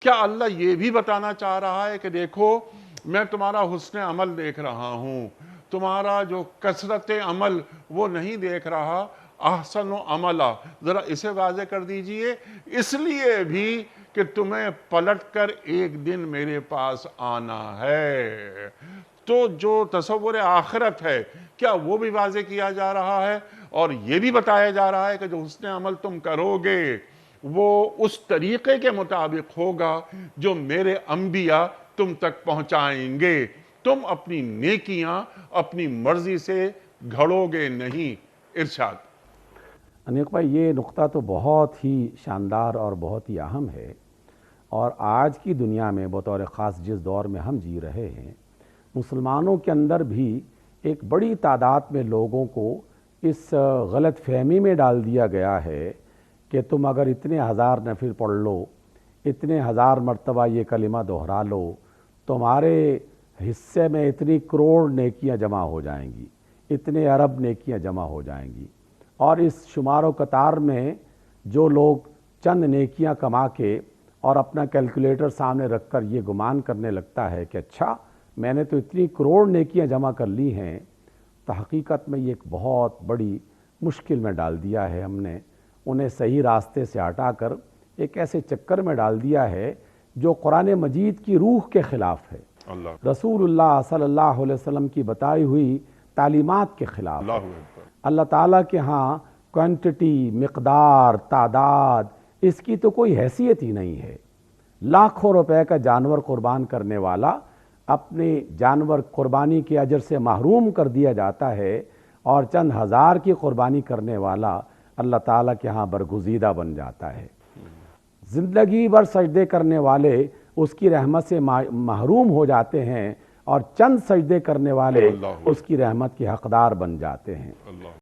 کیا اللہ یہ بھی بتانا چاہ رہا ہے کہ دیکھو میں تمہارا حسن عمل دیکھ رہا ہوں، تمہارا جو کثرت عمل وہ نہیں دیکھ رہا، احسن عملہ، ذرا اسے واضح کر دیجئے، اس لیے بھی کہ تمہیں پلٹ کر ایک دن میرے پاس آنا ہے۔ تو جو تصور آخرت ہے کیا وہ بھی واضح کیا جا رہا ہے، اور یہ بھی بتایا جا رہا ہے کہ جو حسن عمل تم کرو گے وہ اس طریقے کے مطابق ہوگا جو میرے انبیاء تم تک پہنچائیں گے، تم اپنی نیکیاں اپنی مرضی سے گھڑو گے نہیں۔ ارشاد۔ انیق بھائی، یہ نقطہ تو بہت ہی شاندار اور بہت ہی اہم ہے، اور آج کی دنیا میں بطور خاص جس دور میں ہم جی رہے ہیں، مسلمانوں کے اندر بھی ایک بڑی تعداد میں لوگوں کو اس غلط فہمی میں ڈال دیا گیا ہے کہ تم اگر اتنے ہزار نفل پڑھ لو، اتنے ہزار مرتبہ یہ کلمہ دہرا لو، تمہارے حصے میں اتنی کروڑ نیکیاں جمع ہو جائیں گی، اتنے ارب نیکیاں جمع ہو جائیں گی۔ اور اس شمار و قطار میں جو لوگ چند نیکیاں کما کے اور اپنا کیلکولیٹر سامنے رکھ کر یہ گمان کرنے لگتا ہے کہ اچھا میں نے تو اتنی کروڑ نیکیاں جمع کر لی ہیں، تحقیقت میں یہ ایک بہت بڑی مشکل میں ڈال دیا ہے ہم نے انہیں۔ صحیح راستے سے ہٹا کر ایک ایسے چکر میں ڈال دیا ہے جو قرآن مجید کی روح کے خلاف ہے، رسول اللہ صلی اللہ علیہ وسلم کی بتائی ہوئی تعلیمات کے خلاف ہے۔ اللہ تعالیٰ کے ہاں کوانٹٹی، مقدار، تعداد، اس کی تو کوئی حیثیت ہی نہیں ہے۔ لاکھوں روپے کا جانور قربان کرنے والا اپنے جانور قربانی کے اجر سے محروم کر دیا جاتا ہے، اور چند ہزار کی قربانی کرنے والا اللہ تعالیٰ کے ہاں برگزیدہ بن جاتا ہے۔ زندگی بھر سجدے کرنے والے اس کی رحمت سے محروم ہو جاتے ہیں، اور چند سجدے کرنے والے اس کی رحمت کے حقدار بن جاتے ہیں۔